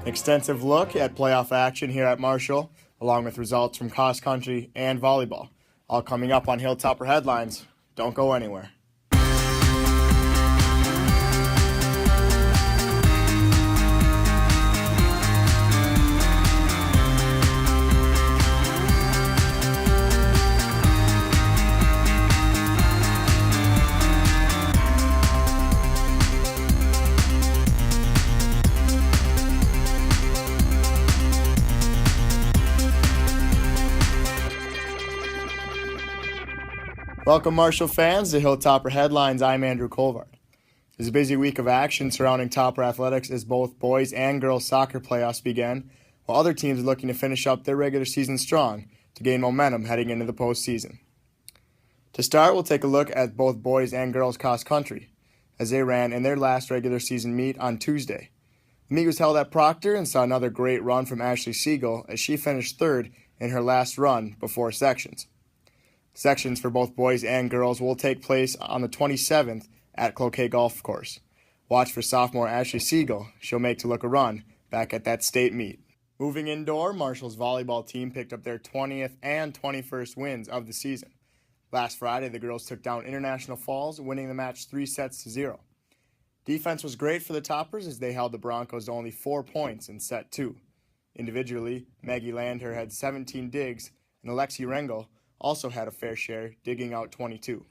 extensive look at playoff action here at Marshall, along with results from cross country and volleyball. All coming up on Hilltopper Headlines. Don't go anywhere. Welcome, Marshall fans, to Hilltopper Headlines. I'm Andrew Colvard. There's a busy week of action surrounding Topper Athletics as both boys and girls soccer playoffs begin, while other teams are looking to finish up their regular season strong to gain momentum heading into the postseason. To start, we'll take a look at both boys and girls cross country as they ran in their last regular season meet on Tuesday. The meet was held at Proctor and saw another great run from Ashley Siegel as she finished third in her last run before sections. Sections for both boys and girls will take place on the 27th at Cloquet Golf Course. Watch for sophomore Ashley Siegel. She'll make to look a run back at that state meet. Moving indoor, Marshall's volleyball team picked up their 20th and 21st wins of the season. Last Friday, the girls took down International Falls, winning the match 3-0. Defense was great for the Toppers as they held the Broncos to only 4 points in set 2. Individually, Maggie Landher had 17 digs, and Alexi Rengel also had a fair share, digging out 22.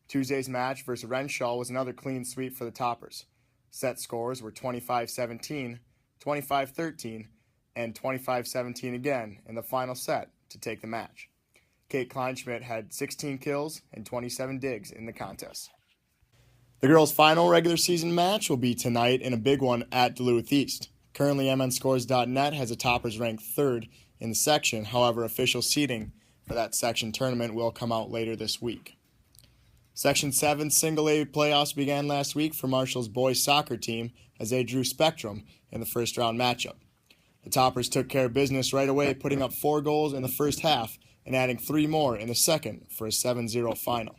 Tuesday's match versus Renshaw was another clean sweep for the Toppers. Set scores were 25-17, 25-13, and 25-17 again in the final set to take the match. Kate Kleinschmidt had 16 kills and 27 digs in the contest. The girls' final regular season match will be tonight in a big one at Duluth East. Currently, MNScores.net has the Toppers ranked third in the section. However, official seeding for that section tournament will come out later this week. Section 7 Single A playoffs began last week for Marshall's boys soccer team as they drew Spectrum in the first round matchup. The Toppers took care of business right away, putting up 4 goals in the first half and adding 3 more in the second for a 7-0 final.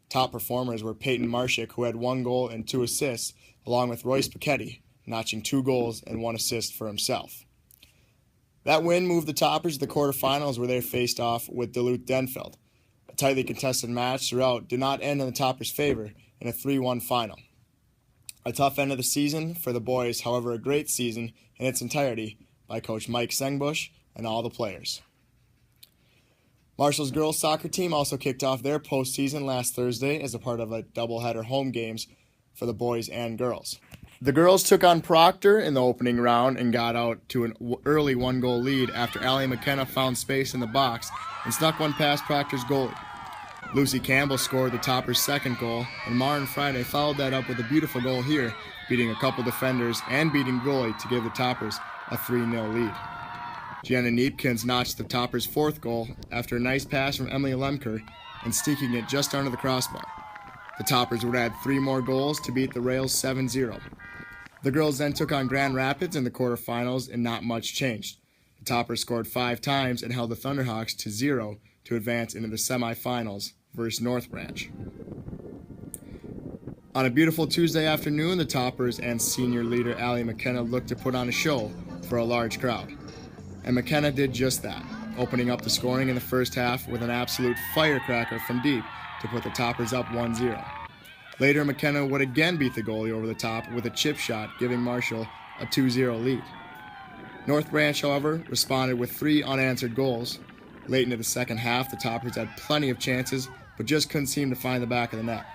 Top performers were Peyton Marshik, who had 1 goal and 2 assists, along with Royce Pachetti, notching 2 goals and 1 assist for himself. That win moved the Toppers to the quarterfinals where they faced off with Duluth Denfeld. A tightly contested match throughout did not end in the Toppers' favor in a 3-1 final. A tough end of the season for the boys, however a great season in its entirety by Coach Mike Sengbush and all the players. Marshall's girls soccer team also kicked off their postseason last Thursday as a part of a doubleheader home games for the boys and girls. The girls took on Proctor in the opening round and got out to an early 1-goal lead after Allie McKenna found space in the box and snuck one past Proctor's goalie. Lucy Campbell scored the Toppers' second goal, and Marin Friday followed that up with a beautiful goal here, beating a couple defenders and beating goalie to give the Toppers a 3-0 lead. Gianna Neepkins notched the Toppers' 4th goal after a nice pass from Emily Lemker and sneaking it just under the crossbar. The Toppers would add 3 more goals to beat the Rails 7-0. The girls then took on Grand Rapids in the quarterfinals and not much changed. The Toppers scored 5 times and held the Thunderhawks to 0 to advance into the semifinals versus North Branch. On a beautiful Tuesday afternoon, the Toppers and senior leader Allie McKenna looked to put on a show for a large crowd. And McKenna did just that, opening up the scoring in the first half with an absolute firecracker from deep to put the Toppers up 1-0. Later, McKenna would again beat the goalie over the top with a chip shot, giving Marshall a 2-0 lead. North Branch, however, responded with 3 unanswered goals. Late into the second half, the Toppers had plenty of chances, but just couldn't seem to find the back of the net.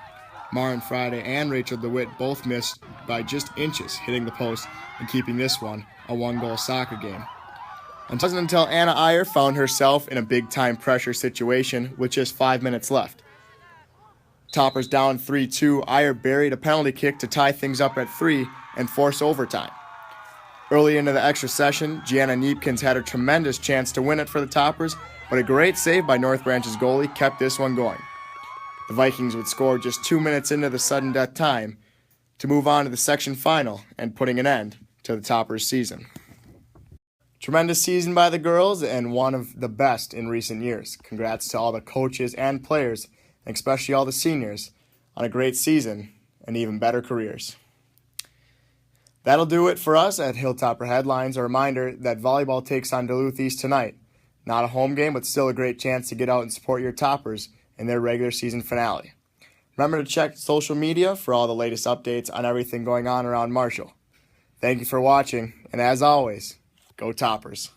Marin Friday and Rachel DeWitt both missed by just inches, hitting the post and keeping this one a 1-goal soccer game. It wasn't until Anna Iyer found herself in a big-time pressure situation with just 5 minutes left. Toppers down 3-2, Iyer buried a penalty kick to tie things up at 3 and force overtime. Early into the extra session, Gianna Neepkins had a tremendous chance to win it for the Toppers, but a great save by North Branch's goalie kept this one going. The Vikings would score just 2 minutes into the sudden death time to move on to the section final and putting an end to the Toppers' season. Tremendous season by the girls and one of the best in recent years. Congrats to all the coaches and players, and especially all the seniors, on a great season and even better careers. That'll do it for us at Hilltopper Headlines. A reminder that volleyball takes on Duluth East tonight. Not a home game, but still a great chance to get out and support your Toppers in their regular season finale. Remember to check social media for all the latest updates on everything going on around Marshall. Thank you for watching, and as always, go Toppers.